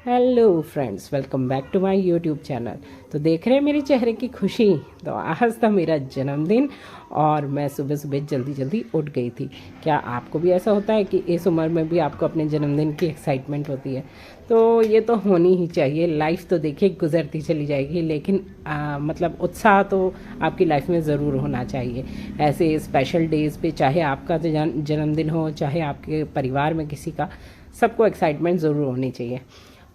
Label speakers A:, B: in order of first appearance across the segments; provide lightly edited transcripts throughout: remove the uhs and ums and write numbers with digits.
A: Hello friends, welcome back to my YouTube channel. तो देख रहे हैं मेरे चेहरे की खुशी। तो आज था मेरा जन्मदिन और मैं सुबह सुबह जल्दी जल्दी उठ गई थी। क्या आपको भी ऐसा होता है कि इस उम्र में भी आपको अपने जन्मदिन की एक्साइटमेंट होती है? तो ये तो होनी ही चाहिए। लाइफ तो देखिए गुजरती चली जाएगी, लेकिन मतलब उत्साह तो आपकी लाइफ में ज़रूर होना चाहिए। ऐसे स्पेशल डेज़ पे, चाहे आपका जन्मदिन हो चाहे आपके परिवार में किसी का, सबको एक्साइटमेंट ज़रूर होनी चाहिए।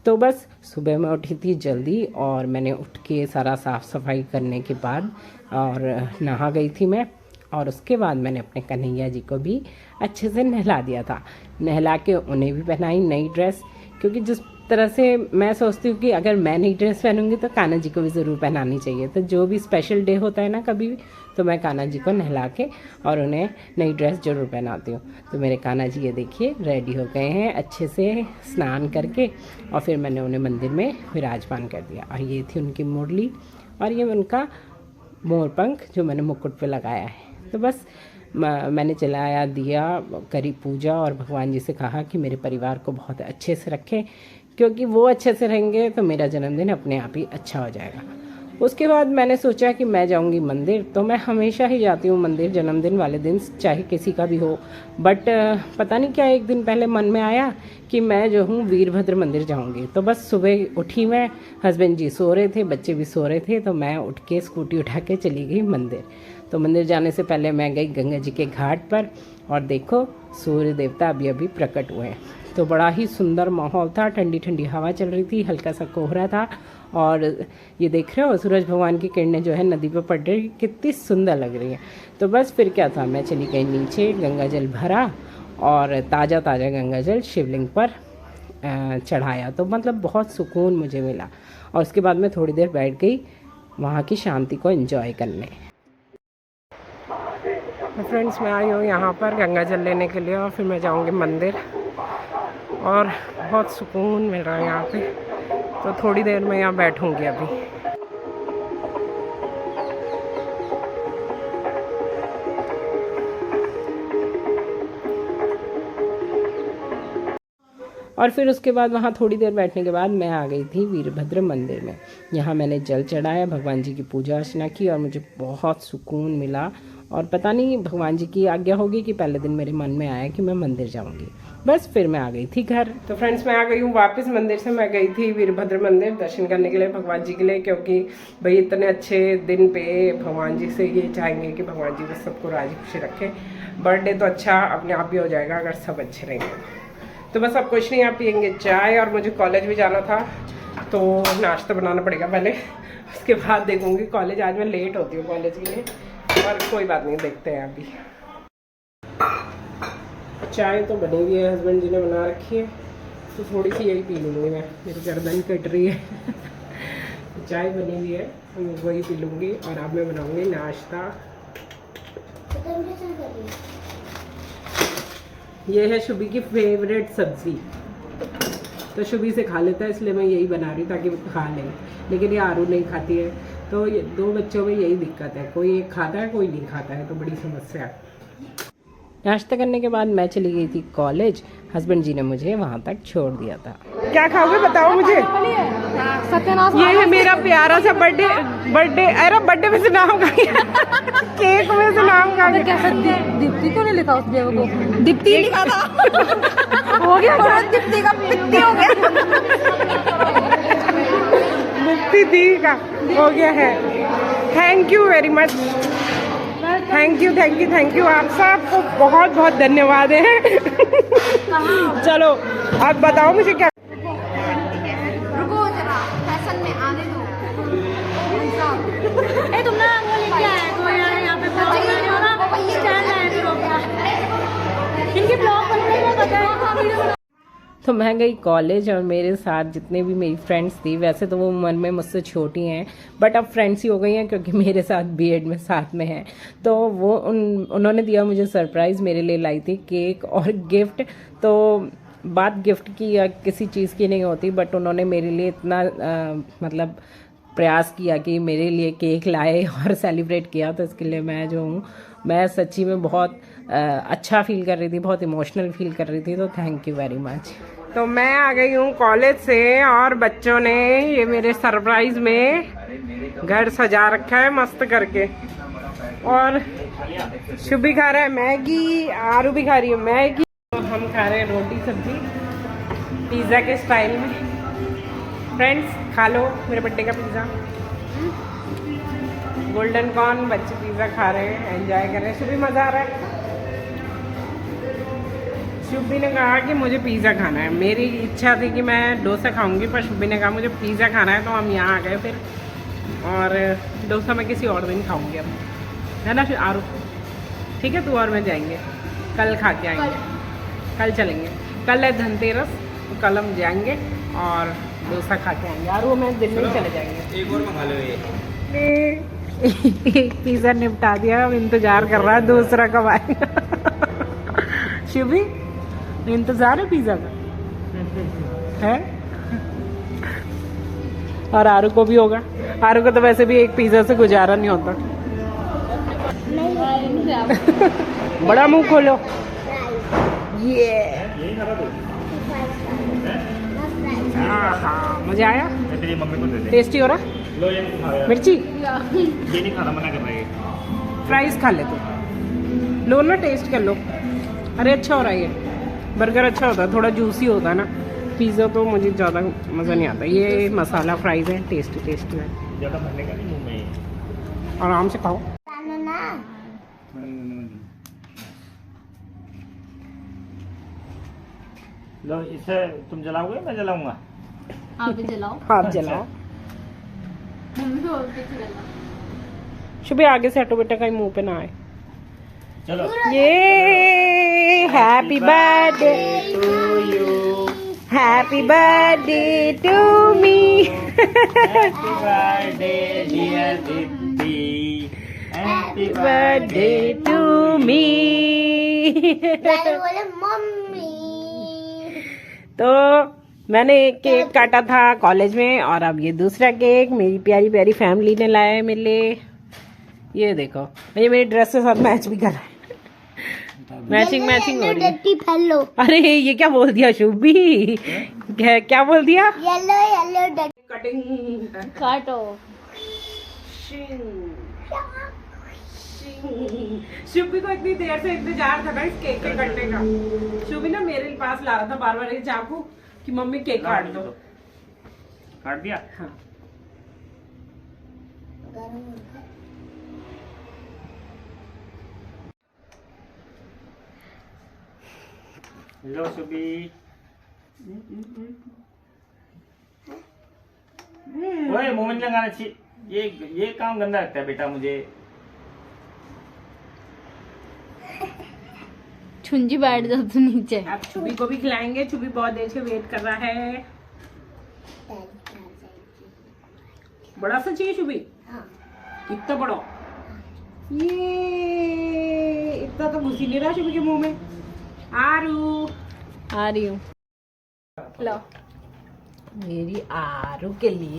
A: तो बस सुबह में उठी थी जल्दी और मैंने उठ के सारा साफ़ सफाई करने के बाद और नहा गई थी मैं। और उसके बाद मैंने अपने कन्हैया जी को भी अच्छे से नहला दिया था। नहला के उन्हें भी पहनाई नई ड्रेस, क्योंकि जिस तरह से मैं सोचती हूँ कि अगर मैं नई ड्रेस पहनूंगी तो कान्हा जी को भी ज़रूर पहनानी चाहिए। तो जो भी स्पेशल डे होता है ना कभी भी, तो मैं कान्हा जी को नहला के और उन्हें नई ड्रेस ज़रूर पहनाती हूँ। तो मेरे कान्हा जी ये देखिए रेडी हो गए हैं अच्छे से स्नान करके, और फिर मैंने उन्हें मंदिर में विराजमान कर दिया। और ये थी उनकी मुरली और ये उनका मोरपंख जो मैंने मुकुट पे लगाया है। तो बस मैंने जलाया दिया, करी पूजा और भगवान जी से कहा कि मेरे परिवार को बहुत अच्छे से रखें, क्योंकि वो अच्छे से रहेंगे तो मेरा जन्मदिन अपने आप ही अच्छा हो जाएगा। उसके बाद मैंने सोचा कि मैं जाऊंगी मंदिर। तो मैं हमेशा ही जाती हूँ मंदिर जन्मदिन वाले दिन, चाहे किसी का भी हो। बट पता नहीं क्या एक दिन पहले मन में आया कि मैं जो हूँ वीरभद्र मंदिर जाऊंगी। तो बस सुबह उठी मैं, हस्बैंड जी सो रहे थे, बच्चे भी सो रहे थे, तो मैं उठ के स्कूटी उठा के चली गई मंदिर। तो मंदिर जाने से पहले मैं गई गंगा जी के घाट पर, और देखो सूर्य देवता अभी अभी प्रकट हुए हैं। तो बड़ा ही सुंदर माहौल था, ठंडी ठंडी हवा चल रही थी, हल्का सा कोहरा था। और ये देख रहे हो सूरज भगवान की किरणें जो है नदी पर पड़ रही, कितनी सुंदर लग रही है। तो बस फिर क्या था, मैं चली गई नीचे, गंगा जल भरा और ताज़ा ताज़ा गंगा जल शिवलिंग पर चढ़ाया। तो मतलब बहुत सुकून मुझे मिला। और उसके बाद मैं थोड़ी देर बैठ गई वहाँ की शांति को एंजॉय करने। तो फ्रेंड्स, मैं आई हूँ यहाँ पर गंगा जल लेने के लिए और फिर मैं जाऊँगी मंदिर, और बहुत सुकून मिल रहा है यहाँ पे। तो थोड़ी देर में यहाँ बैठूँगी अभी। और फिर उसके बाद वहाँ थोड़ी देर बैठने के बाद मैं आ गई थी वीरभद्र मंदिर में। यहाँ मैंने जल चढ़ाया, भगवान जी की पूजा अर्चना की और मुझे बहुत सुकून मिला। और पता नहीं भगवान जी की आज्ञा होगी कि पहले दिन मेरे मन में आया कि मैं मंदिर जाऊँगी। बस फिर मैं आ गई थी घर। तो फ्रेंड्स, मैं आ गई हूँ वापस मंदिर से। मैं गई थी वीरभद्र मंदिर दर्शन करने के लिए भगवान जी के लिए, क्योंकि भाई इतने अच्छे दिन पे भगवान जी से ये चाहेंगे कि भगवान जी बस सबको राजी खुशी रखें। बर्थडे तो अच्छा अपने आप ही हो जाएगा अगर सब अच्छे रहेंगे। तो बस अब कुछ नहीं, आप पियेंगे चाय। और मुझे कॉलेज भी जाना था तो नाश्ता बनाना पड़ेगा पहले, उसके बाद देखूंगी कॉलेज। आज मैं लेट होती हूँ कॉलेज के लिए, और कोई बात नहीं, देखते हैं अभी। चाय तो बनी हुई है, हस्बैंड जी ने बना रखी है, तो थोड़ी सी यही पी लूँगी मैं, मेरी गर्दन कट रही है। तो चाय बनी हुई है, वही पी लूँगी। और अब मैं बनाऊँगी नाश्ता। ये है शुभी की फेवरेट सब्ज़ी, तो शुभी से खा लेता है, इसलिए मैं यही बना रही हूँ ताकि वो खा लें। लेकिन ये आरू नहीं खाती है, तो ये दो बच्चों में यही दिक्कत है, कोई एक खाता है कोई नहीं खाता है, तो बड़ी समस्या है। नाश्ता करने के बाद मैं चली गई थी कॉलेज। हस्बैंड जी ने मुझे वहाँ तक छोड़ दिया था। क्या खाओगे बताओ मुझे? ये है मेरा प्यारा सा बर्थडे। अरे बर्थडे में से नाम का केक में से नाम का
B: दीप्ति क्यों नहीं लिखा उस बेव को?
C: दीप्ति लिखा था।
B: हो गया
C: दीप्ति का पित्ती हो गया।
A: मुक्ति दी का हो गया है। Thank you very much, thank you. आप सबको बहुत बहुत धन्यवाद है। चलो अब बताओ मुझे क्या।
C: रुको जरा, फैशन में आने दो।
B: तुम ना वो लेके आए तो यहाँ पे इनके ब्लॉग बनने में बताया।
A: तो मैं गई कॉलेज, और मेरे साथ जितने भी मेरी फ्रेंड्स थी, वैसे तो वो उम्र में मुझसे छोटी हैं, बट अब फ्रेंड्स ही हो गई हैं क्योंकि मेरे साथ बीएड में साथ में हैं। तो वो उन्होंने दिया मुझे सरप्राइज़, मेरे लिए लाई थी केक और गिफ्ट। तो बात गिफ्ट की या किसी चीज़ की नहीं होती, बट उन्होंने मेरे लिए इतना मतलब प्रयास किया कि मेरे लिए केक लाए और सेलिब्रेट किया। तो इसके लिए मैं जो हूँ, मैं सच्ची में बहुत अच्छा फील कर रही थी, बहुत इमोशनल फील कर रही थी। तो थैंक यू वेरी मच। तो मैं आ गई हूँ कॉलेज से और बच्चों ने ये मेरे सरप्राइज में घर सजा रखा है मस्त करके। और शुभ भी खा रहा है मैगी, आरू भी खा रही है मैगी। तो हम खा रहे हैं रोटी सब्जी पिज़्ज़ा के स्टाइल में। फ्रेंड्स खा लो मेरे बर्थडे का पिज़्ज़ा। गोल्डन कॉर्न बच्चे पिज़्ज़ा खा रहे हैं, एंजॉय कर रहे हैं। शुभी मज़ा आ रहा है। शुभी ने कहा कि मुझे पिज़्ज़ा खाना है। मेरी इच्छा थी कि मैं डोसा खाऊंगी, पर शुभी ने कहा मुझे पिज़्ज़ा खाना है, तो हम यहाँ आ गए फिर। और डोसा मैं किसी और दिन खाऊंगी अब, है ना आरू? ठीक है, तू और मैं जाएंगे, कल खा के आएंगे, कल चलेंगे। कल है धनतेरस, तो कल हम जाएंगे और डोसा खा के आएंगे। आरू मैं दिन में ही चले जाएंगे।
D: एक और मंगा लो ये।
A: एक पिज़्ज़ा निपटा दिया, अब इंतजार कर रहा है दूसरा कब आएगा। शुभी इंतजार है पिज़्ज़ा का है। और आरू को भी होगा। आरू को तो वैसे भी एक पिज़्ज़ा से गुजारा नहीं होता। बड़ा मुंह खोलो। ये मजा आया?
D: तेरी मम्मी को दे दे।
A: टेस्टी हो रहा?
D: लो ये खा यार।
A: मिर्ची
D: ये नहीं खाना, मना कर रहा है।
A: फ्राइज खा ले तो लो ना, टेस्ट कर लो। अरे अच्छा हो रहा है ये बर्गर, अच्छा होता है, थोड़ा जूसी होता है ना। पिज़्ज़ा तो मुझे ज़्यादा मज़ा नहीं आता। ये मसाला फ्राइज है, टेस्टी टेस्टी है।
D: ज़्यादा भरने का नहीं मुंह में।
A: आराम से खाओ।
D: लो इसे तुम जलाओगे, मैं जलाऊंगा।
B: आप भी जलाओ।
A: आप जलाओ।
B: मम्मी को और पीछे जलाओ।
A: शुभ आगे से हटो बेटा, कहीं मुंह पे ना आए।
D: चलो।
A: ये happy birthday to you, happy birthday to me.
D: Happy birthday dear didi, happy
A: birthday to me.
C: बोले मम्मी।
A: तो मैंने एक केक काटा था कॉलेज में, और अब ये दूसरा केक मेरी प्यारी प्यारी फैमिली ने लाया है मेरे लिए। ये देखो, ये मेरी ड्रेस के साथ मैच भी कर रहा है। मैचिंग मैचिंग हो रही है।
C: हेलो
A: अरे ये क्या बोल दिया शुभी? क्या बोल दिया?
C: येलो येलो
A: कटिंग
B: काटो।
A: शुभी को इतनी देर से इंतजार था ना इस केक के कटने का। शुभी ना मेरे पास ला रहा था बार बार ये चाकू कि मम्मी केक काट दो।
D: काट दिया।
A: हाँ।
D: लो सुबी। ओए मुंह में नहीं लगाना चाहिए, ये काम गंदा लगता है बेटा मुझे।
B: छुंजी बैठ जाओ तो नीचे।
A: अब शुभी को भी खिलाएंगे। शुभी बहुत देर से वेट कर रहा है। बड़ा सा चाहिए शुभी? कितना बड़ा? ये इतना तो घुस ही नहीं रहा शुभी के मुंह में। आरू
B: आ रही हूँ। लो
A: मेरी आरू के लिए